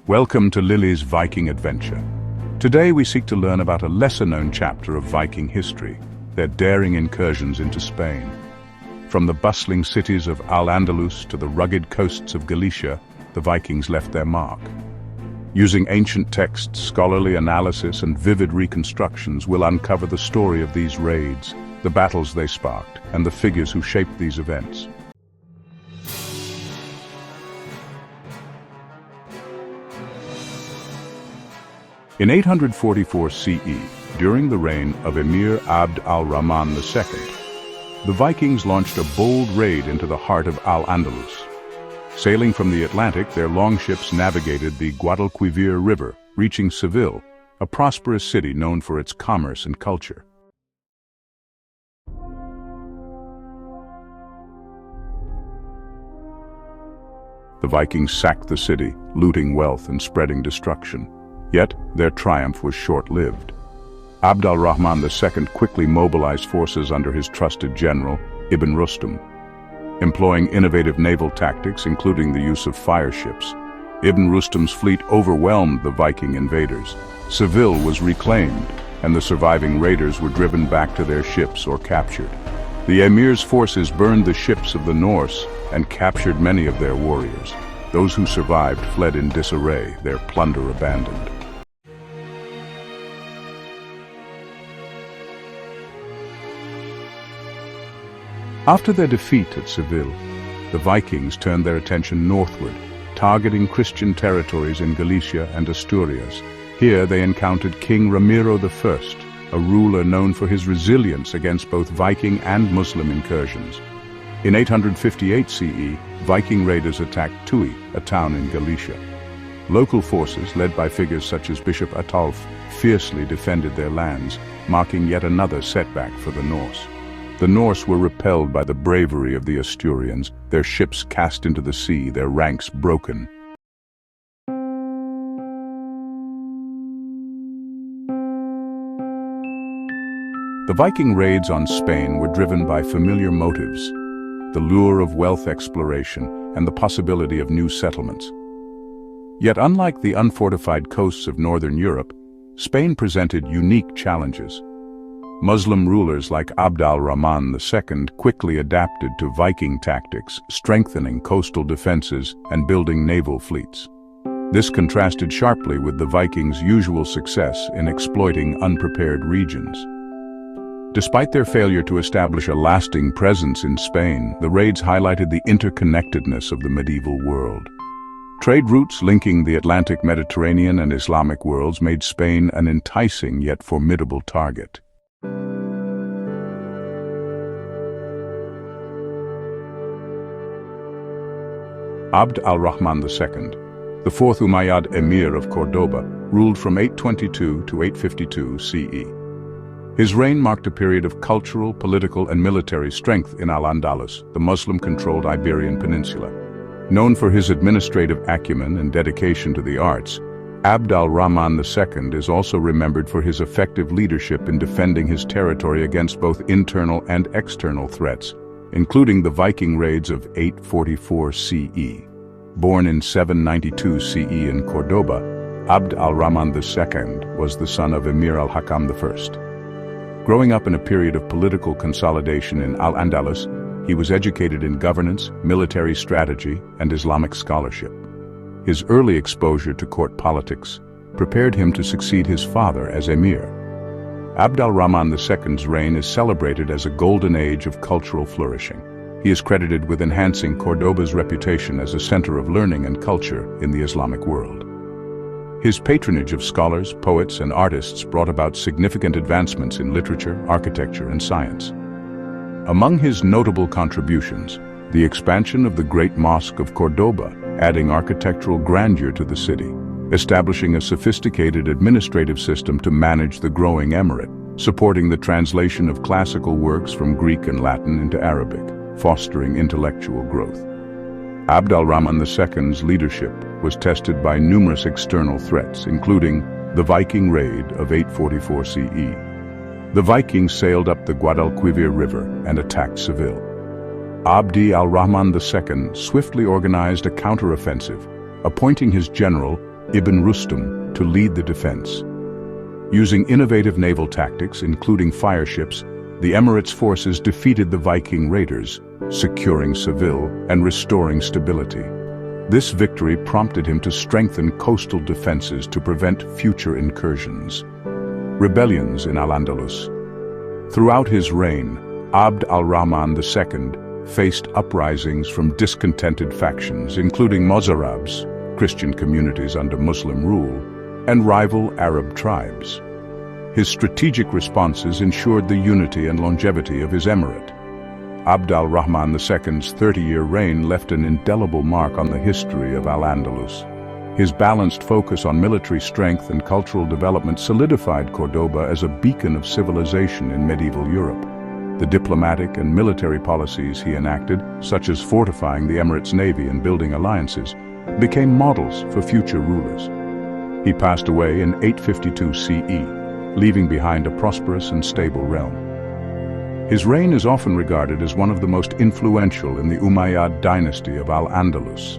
Welcome to Lily's Viking adventure. Today we seek to learn about a lesser-known chapter of Viking history, their daring incursions into Spain. From the bustling cities of Al-Andalus to the rugged coasts of Galicia, the Vikings left their mark. Using ancient texts, scholarly analysis, and vivid reconstructions, we'll uncover the story of these raids, the battles they sparked, and the figures who shaped these events. In 844 CE, during the reign of Amir Abd al-Rahman II, the Vikings launched a bold raid into the heart of Al-Andalus. Sailing from the Atlantic, their longships navigated the Guadalquivir River, reaching Seville, a prosperous city known for its commerce and culture. The Vikings sacked the city, looting wealth and spreading destruction. Yet, their triumph was short-lived. Abd al-Rahman II quickly mobilized forces under his trusted general, Ibn Rustam. Employing innovative naval tactics, including the use of fire ships, Ibn Rustam's fleet overwhelmed the Viking invaders. Seville was reclaimed, and the surviving raiders were driven back to their ships or captured. The emir's forces burned the ships of the Norse and captured many of their warriors. Those who survived fled in disarray, their plunder abandoned. After their defeat at Seville, the Vikings turned their attention northward, targeting Christian territories in Galicia and Asturias. Here they encountered King Ramiro I, a ruler known for his resilience against both Viking and Muslim incursions. In 858 CE, Viking raiders attacked Tui, a town in Galicia. Local forces, led by figures such as Bishop Ataulf, fiercely defended their lands, marking yet another setback for the Norse. The Norse were repelled by the bravery of the Asturians, their ships cast into the sea, their ranks broken. The Viking raids on Spain were driven by familiar motives: the lure of wealth exploration and the possibility of new settlements. Yet unlike the unfortified coasts of northern Europe, Spain presented unique challenges. Muslim rulers like Abd al-Rahman II quickly adapted to Viking tactics, strengthening coastal defenses and building naval fleets. This contrasted sharply with the Vikings' usual success in exploiting unprepared regions. Despite their failure to establish a lasting presence in Spain, the raids highlighted the interconnectedness of the medieval world. Trade routes linking the Atlantic, Mediterranean, and Islamic worlds made Spain an enticing yet formidable target. Abd al-Rahman II, the fourth Umayyad emir of Cordoba, ruled from 822 to 852 CE. His reign marked a period of cultural, political, and military strength in Al-Andalus, the Muslim-controlled Iberian Peninsula. Known for his administrative acumen and dedication to the arts, Abd al-Rahman II is also remembered for his effective leadership in defending his territory against both internal and external threats, including the Viking raids of 844 CE. Born in 792 CE in Cordoba, Abd al-Rahman II was the son of Emir al-Hakam I. Growing up in a period of political consolidation in Al-Andalus, he was educated in governance, military strategy, and Islamic scholarship. His early exposure to court politics prepared him to succeed his father as emir. Abd al-Rahman II's reign is celebrated as a golden age of cultural flourishing. He is credited with enhancing Cordoba's reputation as a center of learning and culture in the Islamic world. His patronage of scholars, poets, and artists brought about significant advancements in literature, architecture, and science. Among his notable contributions, the expansion of the Great Mosque of Cordoba, adding architectural grandeur to the city, establishing a sophisticated administrative system to manage the growing emirate, supporting the translation of classical works from Greek and Latin into Arabic, fostering intellectual growth. Abd al-Rahman II's leadership was tested by numerous external threats, including the Viking raid of 844 CE. The Vikings sailed up the Guadalquivir River and attacked Seville. Abd al-Rahman II swiftly organized a counteroffensive, appointing his general, Ibn Rustam, to lead the defense. Using innovative naval tactics, including fireships, the Emirates' forces defeated the Viking raiders, securing Seville and restoring stability. This victory prompted him to strengthen coastal defenses to prevent future incursions. Rebellions in Al-Andalus. Throughout his reign, Abd al-Rahman II faced uprisings from discontented factions, including Mozarabs, Christian communities under Muslim rule, and rival Arab tribes. His strategic responses ensured the unity and longevity of his emirate. Abd al-Rahman II's 30-year reign left an indelible mark on the history of Al-Andalus. His balanced focus on military strength and cultural development solidified Cordoba as a beacon of civilization in medieval Europe. The diplomatic and military policies he enacted, such as fortifying the Emirates' navy and building alliances, became models for future rulers. He passed away in 852 CE, leaving behind a prosperous and stable realm. His reign is often regarded as one of the most influential in the Umayyad dynasty of Al-Andalus,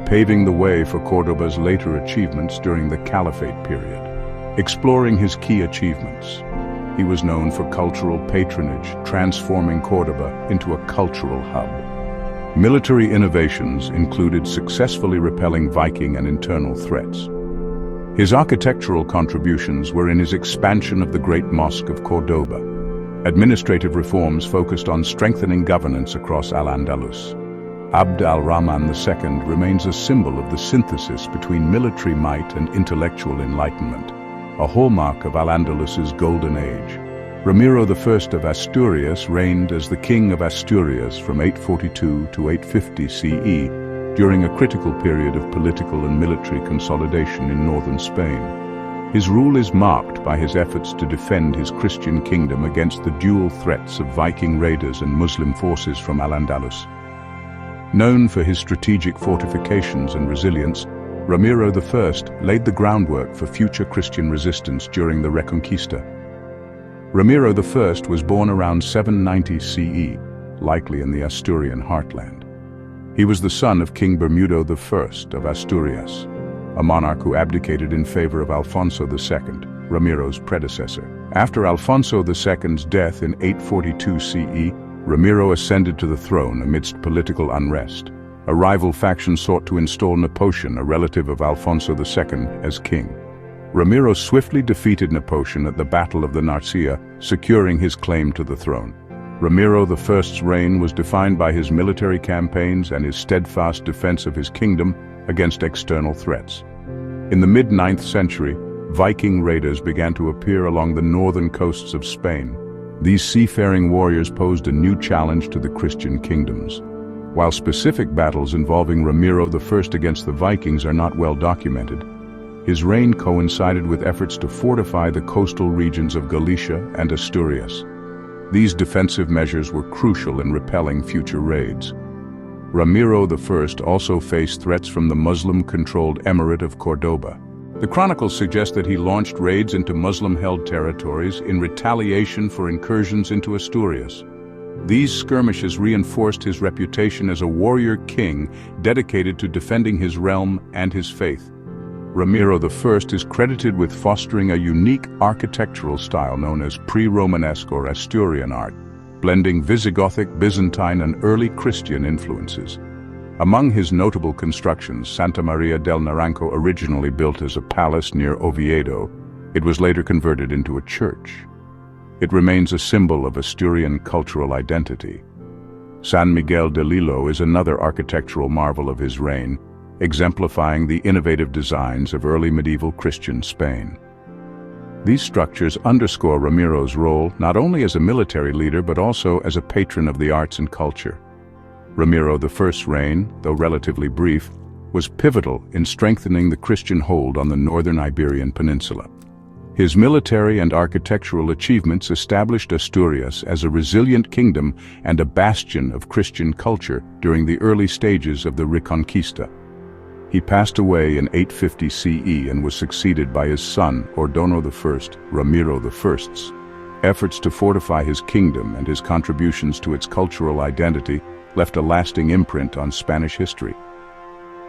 paving the way for Cordoba's later achievements during the Caliphate period. Exploring his key achievements, he was known for cultural patronage, transforming Cordoba into a cultural hub. Military innovations included successfully repelling Viking and internal threats. His architectural contributions were in his expansion of the Great Mosque of Cordoba. Administrative reforms focused on strengthening governance across Al-Andalus. Abd al-Rahman II remains a symbol of the synthesis between military might and intellectual enlightenment, a hallmark of Al-Andalus's golden age. Ramiro I of Asturias reigned as the King of Asturias from 842 to 850 CE during a critical period of political and military consolidation in northern Spain. His rule is marked by his efforts to defend his Christian kingdom against the dual threats of Viking raiders and Muslim forces from Al-Andalus. Known for his strategic fortifications and resilience, Ramiro I laid the groundwork for future Christian resistance during the Reconquista. Ramiro I was born around 790 CE, likely in the Asturian heartland. He was the son of King Bermudo I of Asturias, a monarch who abdicated in favor of Alfonso II, Ramiro's predecessor. After Alfonso II's death in 842 CE, Ramiro ascended to the throne amidst political unrest. A rival faction sought to install Nepotian, a relative of Alfonso II, as king. Ramiro swiftly defeated Nepotian at the Battle of the Narcea, securing his claim to the throne. Ramiro I's reign was defined by his military campaigns and his steadfast defense of his kingdom against external threats. In the mid-9th century, Viking raiders began to appear along the northern coasts of Spain. These seafaring warriors posed a new challenge to the Christian kingdoms. While specific battles involving Ramiro I against the Vikings are not well documented, his reign coincided with efforts to fortify the coastal regions of Galicia and Asturias. These defensive measures were crucial in repelling future raids. Ramiro I also faced threats from the Muslim-controlled Emirate of Cordoba. The chronicles suggest that he launched raids into Muslim-held territories in retaliation for incursions into Asturias. These skirmishes reinforced his reputation as a warrior king dedicated to defending his realm and his faith. Ramiro I is credited with fostering a unique architectural style known as pre-Romanesque or Asturian art, blending Visigothic, Byzantine, and early Christian influences. Among his notable constructions, Santa Maria del Naranco, originally built as a palace near Oviedo, it was later converted into a church. It remains a symbol of Asturian cultural identity. San Miguel de Lilo is another architectural marvel of his reign, exemplifying the innovative designs of early medieval Christian Spain. These structures underscore Ramiro's role not only as a military leader but also as a patron of the arts and culture. Ramiro I's reign, though relatively brief, was pivotal in strengthening the Christian hold on the northern Iberian Peninsula. His military and architectural achievements established Asturias as a resilient kingdom and a bastion of Christian culture during the early stages of the Reconquista. He passed away in 850 CE and was succeeded by his son, Ordono I, Ramiro I's. Efforts to fortify his kingdom and his contributions to its cultural identity left a lasting imprint on Spanish history.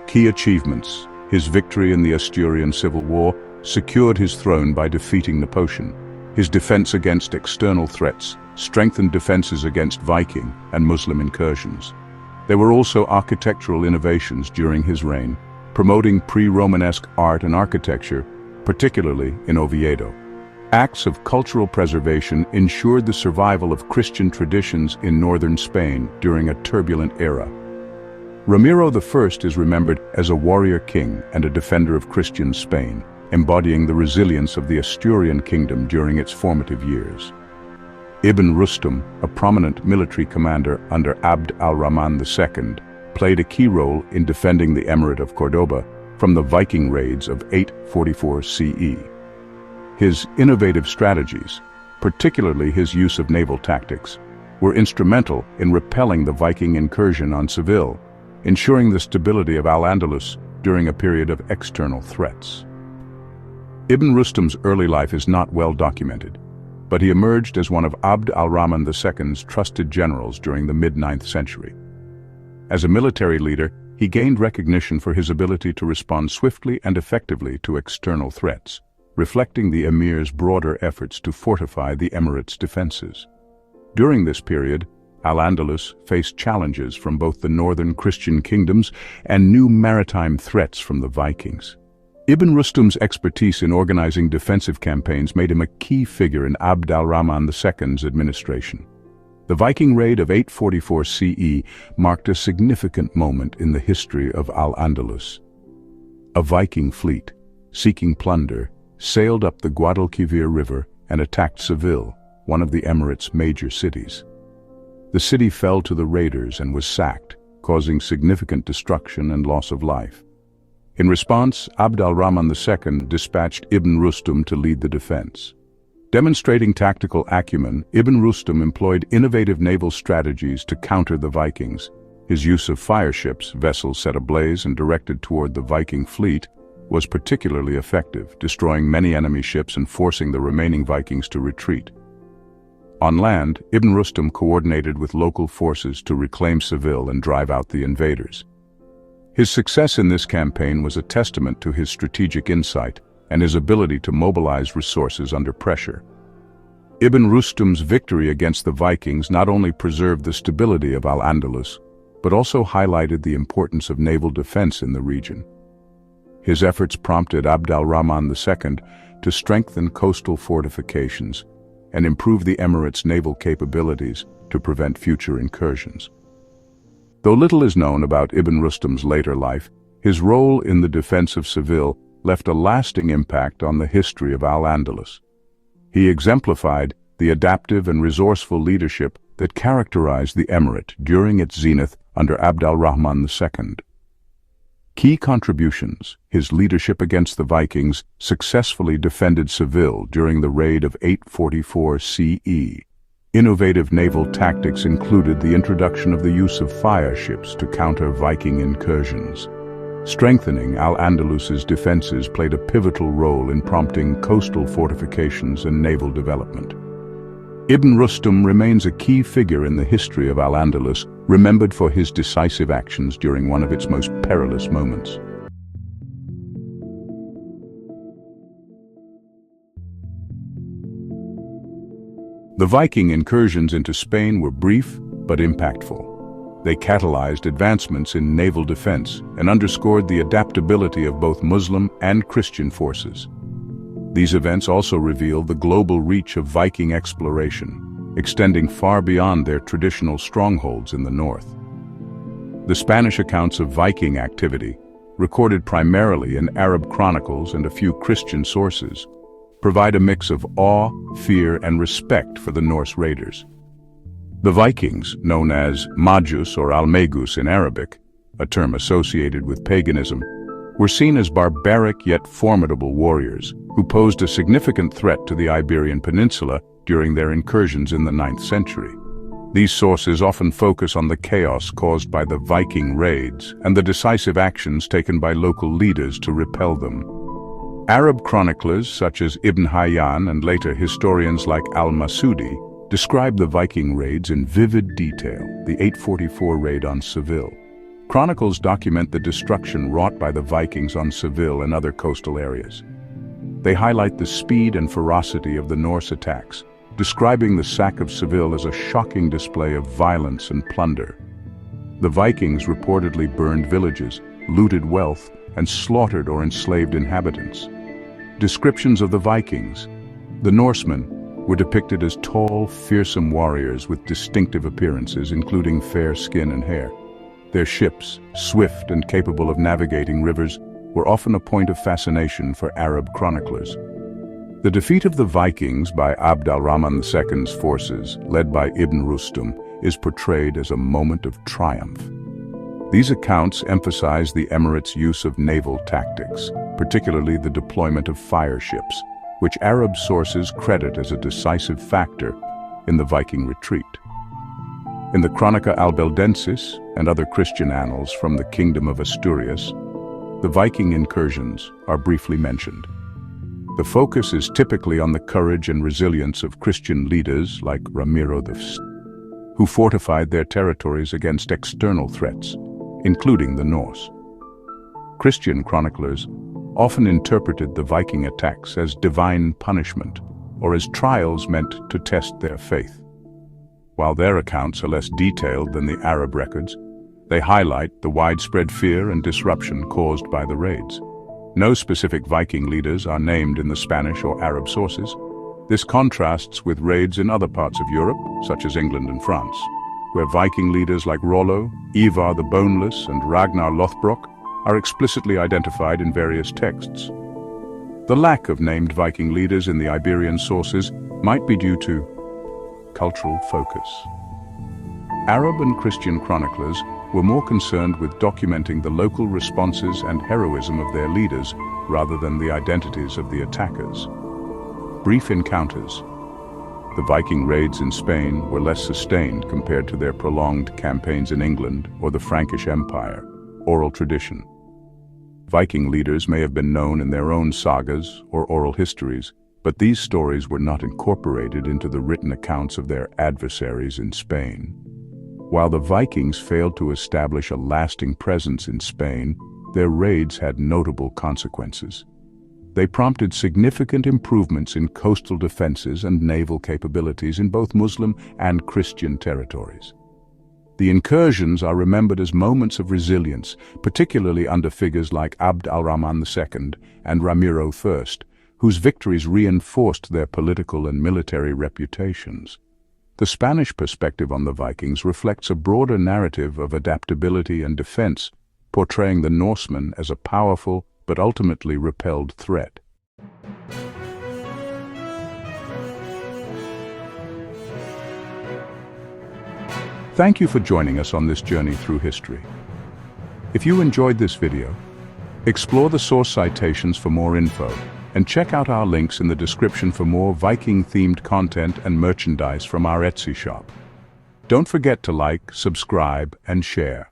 Key achievements: His victory in the Asturian Civil War secured his throne by defeating Napoleon. His defense against external threats strengthened defenses against Viking and Muslim incursions. There were also architectural innovations during his reign, promoting pre-Romanesque art and architecture, particularly in Oviedo. Acts of cultural preservation ensured the survival of Christian traditions in northern Spain during a turbulent era. Ramiro I is remembered as a warrior king and a defender of Christian Spain, embodying the resilience of the Asturian kingdom during its formative years. Ibn Rustam, a prominent military commander under Abd al-Rahman II, played a key role in defending the Emirate of Cordoba from the Viking raids of 844 CE. His innovative strategies, particularly his use of naval tactics, were instrumental in repelling the Viking incursion on Seville, ensuring the stability of Al-Andalus during a period of external threats. Ibn Rustam's early life is not well documented, but he emerged as one of Abd al-Rahman II's trusted generals during the mid-9th century. As a military leader, he gained recognition for his ability to respond swiftly and effectively to external threats, reflecting the emir's broader efforts to fortify the emirate's defenses. During this period, Al-Andalus faced challenges from both the northern Christian kingdoms and new maritime threats from the Vikings. Ibn Rustam's expertise in organizing defensive campaigns made him a key figure in Abd al-Rahman II's administration. The Viking raid of 844 CE marked a significant moment in the history of Al-Andalus. A Viking fleet, seeking plunder, sailed up the Guadalquivir River and attacked Seville, one of the Emirate's major cities. The city fell to the raiders and was sacked, causing significant destruction and loss of life. In response, Abd al-Rahman II dispatched Ibn Rustam to lead the defense. Demonstrating tactical acumen, Ibn Rustam employed innovative naval strategies to counter the Vikings. His use of fire ships, vessels set ablaze and directed toward the Viking fleet, was particularly effective, destroying many enemy ships and forcing the remaining Vikings to retreat. On land, Ibn Rustam coordinated with local forces to reclaim Seville and drive out the invaders. His success in this campaign was a testament to his strategic insight and his ability to mobilize resources under pressure. Ibn Rustam's victory against the Vikings not only preserved the stability of Al-Andalus, but also highlighted the importance of naval defense in the region. His efforts prompted Abd al-Rahman II to strengthen coastal fortifications and improve the Emirate's naval capabilities to prevent future incursions. Though little is known about Ibn Rustam's later life, his role in the defense of Seville left a lasting impact on the history of Al-Andalus. He exemplified the adaptive and resourceful leadership that characterized the Emirate during its zenith under Abd al-Rahman II. Key contributions: his leadership against the Vikings successfully defended Seville during the raid of 844 CE. Innovative naval tactics included the introduction of the use of fire ships to counter Viking incursions. Strengthening Al-Andalus's defenses played a pivotal role in prompting coastal fortifications and naval development. Ibn Rustam remains a key figure in the history of Al-Andalus, remembered for his decisive actions during one of its most perilous moments. The Viking incursions into Spain were brief but impactful. They catalyzed advancements in naval defense and underscored the adaptability of both Muslim and Christian forces. These events also reveal the global reach of Viking exploration, extending far beyond their traditional strongholds in the north. The Spanish accounts of Viking activity, recorded primarily in Arab chronicles and a few Christian sources, provide a mix of awe, fear, and respect for the Norse raiders. The Vikings, known as Magus or Almagus in Arabic, a term associated with paganism, were seen as barbaric yet formidable warriors who posed a significant threat to the Iberian Peninsula during their incursions in the 9th century. These sources often focus on the chaos caused by the Viking raids and the decisive actions taken by local leaders to repel them. Arab chroniclers such as Ibn Hayyan and later historians like Al-Masudi describe the Viking raids in vivid detail, the 844 raid on Seville. Chronicles document the destruction wrought by the Vikings on Seville and other coastal areas. They highlight the speed and ferocity of the Norse attacks, describing the sack of Seville as a shocking display of violence and plunder. The Vikings reportedly burned villages, looted wealth, and slaughtered or enslaved inhabitants. Descriptions of the Vikings. The Norsemen were depicted as tall, fearsome warriors with distinctive appearances, including fair skin and hair. Their ships, swift and capable of navigating rivers, were often a point of fascination for Arab chroniclers. The defeat of the Vikings by Abd al-Rahman II's forces, led by Ibn Rustam, is portrayed as a moment of triumph. These accounts emphasize the Emirates' use of naval tactics, particularly the deployment of fire ships, which Arab sources credit as a decisive factor in the Viking retreat. In the Chronica Albeldensis and other Christian annals from the Kingdom of Asturias, the Viking incursions are briefly mentioned. The focus is typically on the courage and resilience of Christian leaders like Ramiro, who fortified their territories against external threats, including the Norse. Christian chroniclers often interpreted the Viking attacks as divine punishment or as trials meant to test their faith. While their accounts are less detailed than the Arab records, they highlight the widespread fear and disruption caused by the raids. No specific Viking leaders are named in the Spanish or Arab sources. This contrasts with raids in other parts of Europe, such as England and France, where Viking leaders like Rollo, Ivar the Boneless, and Ragnar Lothbrok are explicitly identified in various texts. The lack of named Viking leaders in the Iberian sources might be due to cultural focus. Arab and Christian chroniclers were more concerned with documenting the local responses and heroism of their leaders rather than the identities of the attackers. Brief encounters. The Viking raids in Spain were less sustained compared to their prolonged campaigns in England or the Frankish Empire. Oral tradition. Viking leaders may have been known in their own sagas or oral histories, but these stories were not incorporated into the written accounts of their adversaries in Spain. While the Vikings failed to establish a lasting presence in Spain, their raids had notable consequences. They prompted significant improvements in coastal defenses and naval capabilities in both Muslim and Christian territories. The incursions are remembered as moments of resilience, particularly under figures like Abd al-Rahman II and Ramiro I, whose victories reinforced their political and military reputations. The Spanish perspective on the Vikings reflects a broader narrative of adaptability and defense, portraying the Norsemen as a powerful but ultimately repelled threat. Thank you for joining us on this journey through history. If you enjoyed this video, explore the source citations for more info, and check out our links in the description for more Viking-themed content and merchandise from our Etsy shop. Don't forget to like, subscribe, and share.